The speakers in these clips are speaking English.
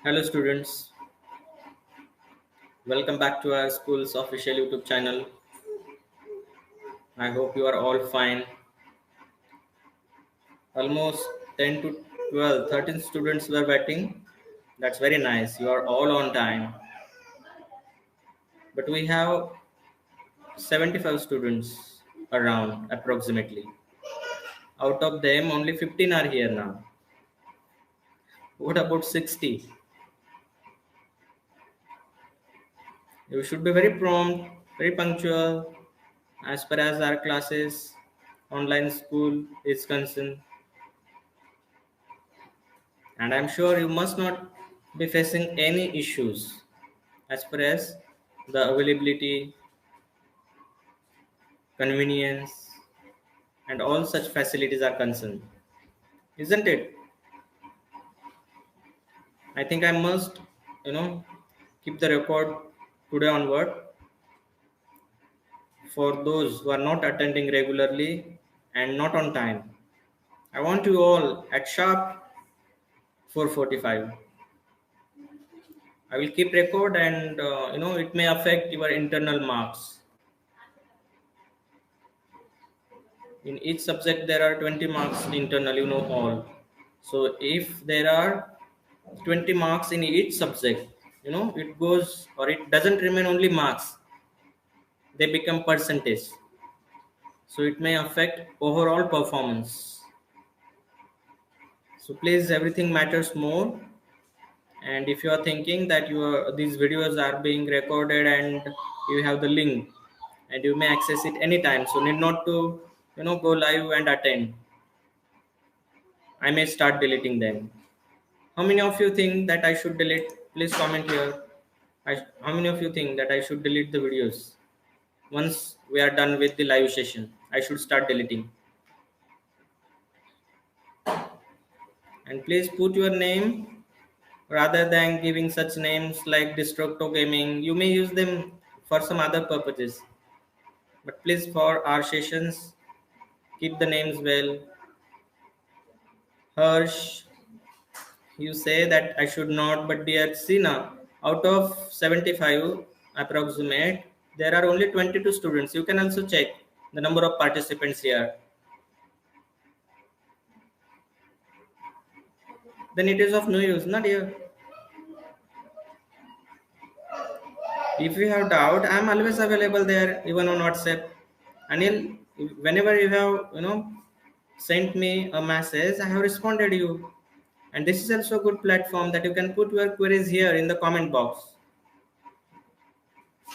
Hello students, welcome back to our school's official YouTube channel. I hope you are all fine. Almost 10 to 12, 13 students were waiting. That's very nice. You are all on time. But we have 75 students around approximately. Out of them, only 15 are here now. What about 60? You should be very prompt, very punctual as far as our classes, online school is concerned. And I'm sure you must not be facing any issues as far as the availability, convenience, and all such facilities are concerned, isn't it? I think I must, you know, keep the record today onward for those who are not attending regularly and not on time. I want you all at sharp 4:45. I will keep record, and it may affect your internal marks. In each subject there are 20 marks internal, you know all. So if there are 20 marks in each subject, it goes, or it doesn't remain only marks, they become percentage. So it may affect overall performance. So please, everything matters more. And if you are thinking that these videos are being recorded and you have the link and you may access it anytime, so need not to go live and attend. I may start deleting them. How many of you think that I should delete? Please comment here. How many of you think that I should delete the videos? Once we are done with the live session, I should start deleting. And please put your name rather than giving such names like Destructo Gaming. You may use them for some other purposes. But please, for our sessions, keep the names well. Harsh, you say that I should not, but dear Sina, out of 75 approximate, there are only 22 students. You can also check the number of participants here. Then it is of no use, not here. If you have doubt, I am always available there, even on WhatsApp. Anil, whenever you have, sent me a message, I have responded you. And this is also a good platform that you can put your queries here in the comment box.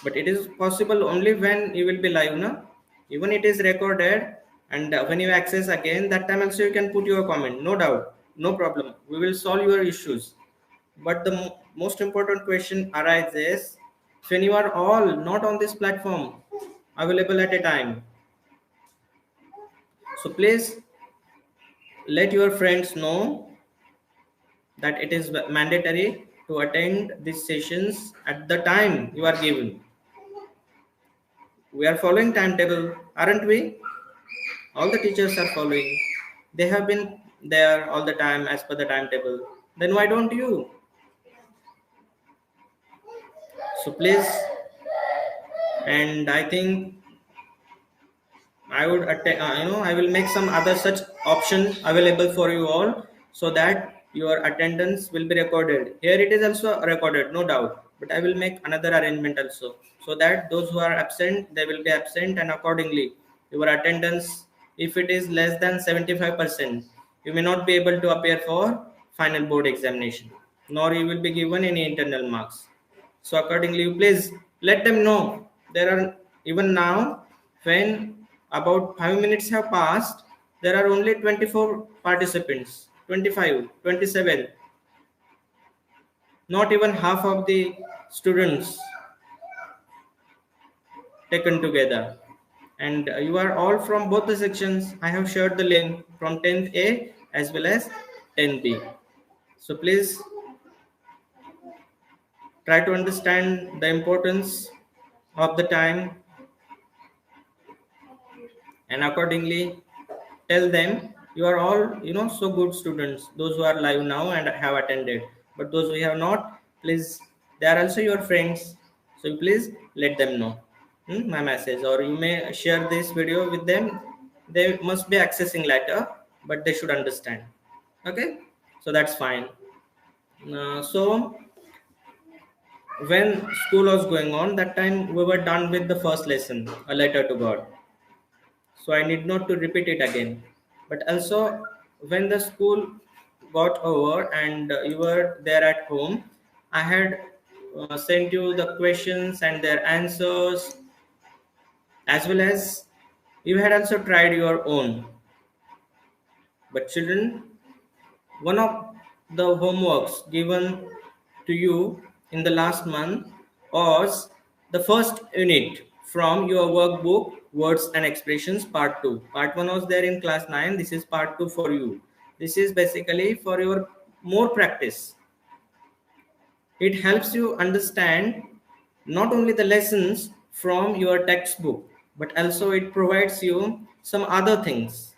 But it is possible only when you will be live, no? Even it is recorded, and when you access again, that time also you can put your comment, no doubt, no problem, we will solve your issues. But the most important question arises when you are all not on this platform available at a time. So please let your friends know that it is mandatory to attend these sessions at the time you are given. We are following timetable, aren't we? All the teachers are following. They have been there all the time as per the timetable. Then why don't you? So please, and I think I would I will make some other such option available for you all, so that your attendance will be recorded. Here it is also recorded, no doubt. But I will make another arrangement also, so that those who are absent, they will be absent, and accordingly your attendance, if it is less than 75%, you may not be able to appear for final board examination, nor you will be given any internal marks. So accordingly, you please let them know. There are, even now, when about 5 minutes have passed, there are only 24 participants, 25, 27. Not even half of the students taken together. And you are all from both the sections. I have shared the link from 10th A as well as 10th B. So please try to understand the importance of the time, and accordingly tell them. You are all so good students, those who are live now and have attended. But those who have not, please, they are also your friends, so please let them know my message, or you may share this video with them. They must be accessing later, but they should understand. Okay, so that's fine. So when school was going on, that time we were done with the first lesson, a letter to God, so I need not to repeat it again. But also, when the school got over and you were there at home, I had sent you the questions and their answers, as well as you had also tried your own. But children, one of the homeworks given to you in the last month was the first unit from your workbook, Words and Expressions, Part 2. Part 1 was there in class 9. This is Part 2 for you. This is basically for your more practice. It helps you understand not only the lessons from your textbook, but also it provides you some other things.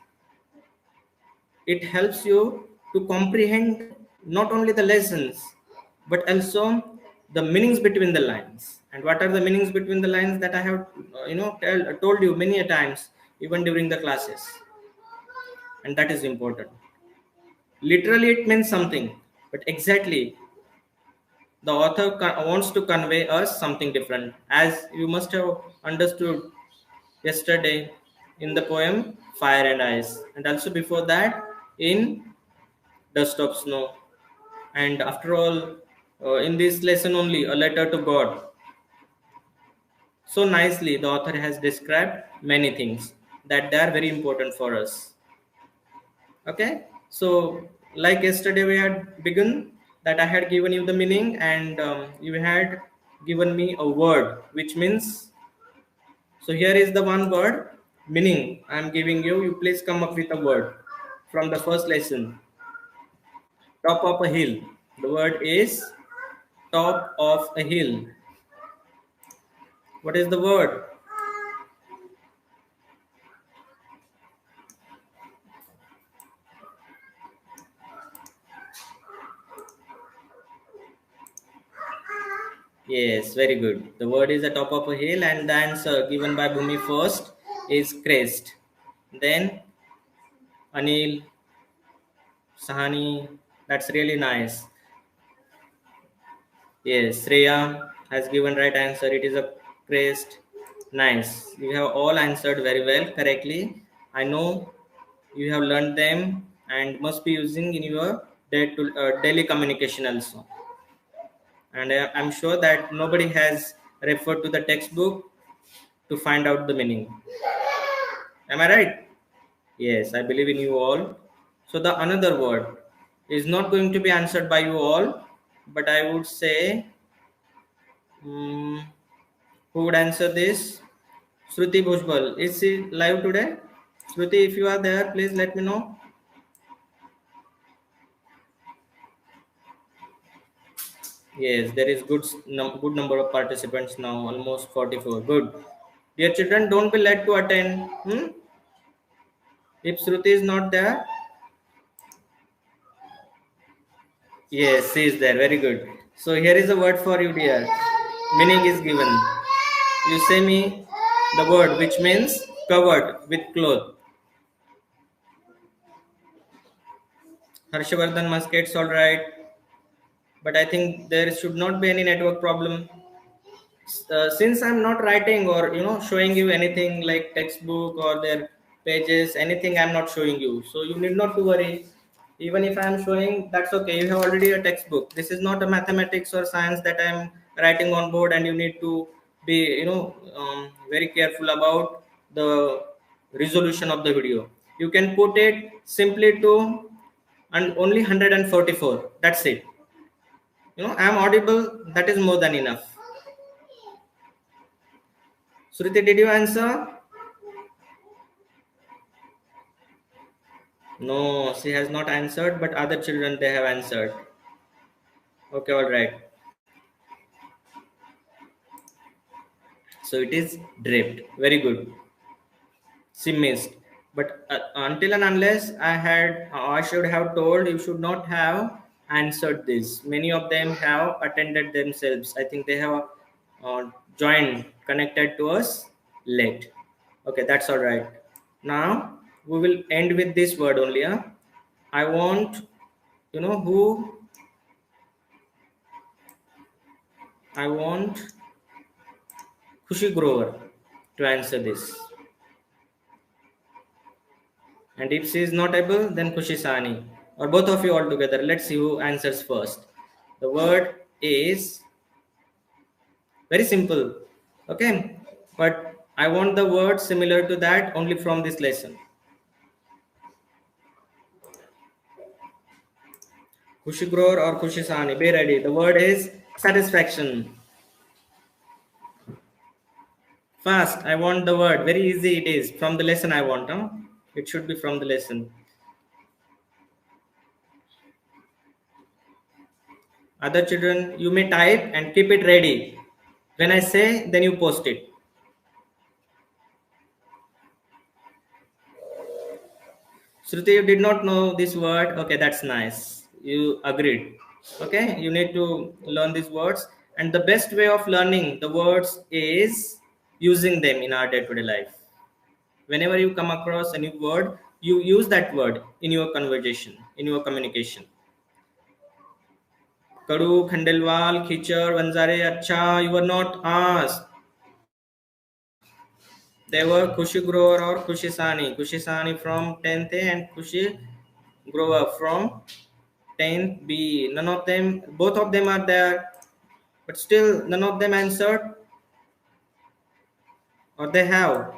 It helps you to comprehend not only the lessons, but also the meanings between the lines. And what are the meanings between the lines that I have told you many a times, even during the classes. And that is important. Literally it means something, but exactly the author wants to convey us something different, as you must have understood yesterday in the poem Fire and Ice, and also before that in Dust of Snow. And after all, in this lesson only, A Letter to God, so nicely the author has described many things that they are very important for us. Okay, so like yesterday we had begun that I had given you the meaning, and you had given me a word which means, so here is the one word meaning I am giving you. You please come up with a word from the first lesson. Top of a hill. The word is top of a hill. What is the word? Yes, very good. The word is the top of a hill, and the answer given by Bhumi first is crest. Then Anil, Sahani, that's really nice. Yes, Shreya has given right answer. It is a crest. Nice. You have all answered very well correctly. I know you have learned them and must be using in your daily communication also. And I'm sure that nobody has referred to the textbook to find out the meaning. Am I right? Yes, I believe in you all. So the another word is not going to be answered by you all, but I would say, um, who would answer this? Shruti Bhujbal. Is she live today? Shruti, if you are there, please let me know. Yes, there is good number of participants now, almost 44. Good. Dear children, don't be late to attend. If Shruti is not there, yes, she is there. Very good. So here is a word for you, dear. Meaning is given. You say me the word which means covered with cloth. Harshavardhan Musket's all right, but I think there should not be any network problem. Since I'm not writing or showing you anything like textbook or their pages, anything I'm not showing you, so you need not to worry. Even if I'm showing, that's okay, you have already a textbook. This is not a mathematics or science that I'm writing on board, and you need to be very careful about the resolution of the video. You can put it simply to and only 144, that's it. I'm audible, that is more than enough. Sriti, did you answer? No, she has not answered, but other children they have answered. Okay, all right. So it is draped. Very good. She missed. But until and unless I should have told you should not have answered this. Many of them have attended themselves. I think they have uh, joined, connected to us late. Okay, that's all right. Now we will end with this word only. Huh? I want, who I want Khushi Grover to answer this. And if she is not able, then Khushi Sani. Or both of you all together. Let's see who answers first. The word is very simple. Okay. But I want the word similar to that only from this lesson. Khushi Grover or Khushi Sani. Be ready. The word is satisfaction. Fast. I want the word. Very easy it is. From the lesson I want. Huh? It should be from the lesson. Other children, you may type and keep it ready. When I say, then you post it. Shruti, you did not know this word. Okay, that's nice. You agreed. Okay, you need to learn these words. And the best way of learning the words is using them in our day to day life. Whenever you come across a new word, you use that word in your conversation, in your communication. Kadu, Khandelwal, Khichar, Vanzare, Acha, you were not asked. They were Khushi Grover or Khushi Sani. Khushi Sani from 10th A and Khushi Grover from 10th B. None of them, both of them are there, but still none of them answered, or they have.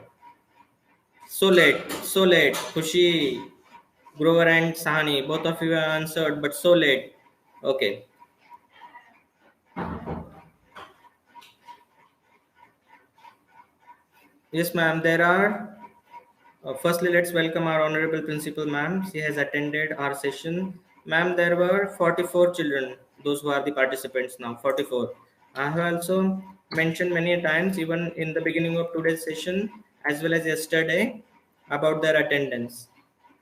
So late, so late. Khushi Grover and Sani, both of you have answered, but so late. Okay. Yes, ma'am. There are. Firstly, let's welcome our honorable principal, ma'am. She has attended our session. Ma'am, there were 44 children, those who are the participants now, 44. I have also mentioned many times, even in the beginning of today's session, as well as yesterday, about their attendance.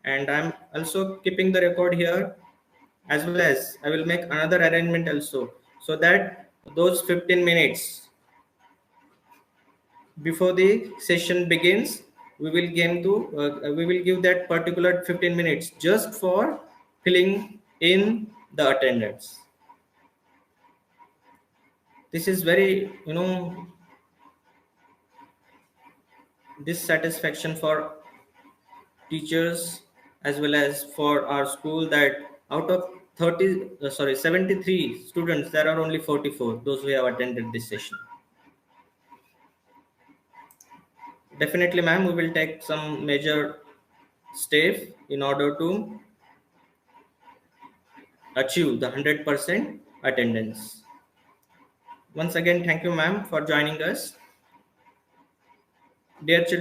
And I'm also keeping the record here, as well as I will make another arrangement also, so that those 15 minutes before the session begins, we will give that particular 15 minutes just for filling in the attendance. This is very dissatisfaction for teachers as well as for our school, that out of 73 students, there are only 44 those who have attended this session. Definitely, ma'am, we will take some major steps in order to achieve the 100% attendance. Once again, thank you, ma'am, for joining us. Dear children,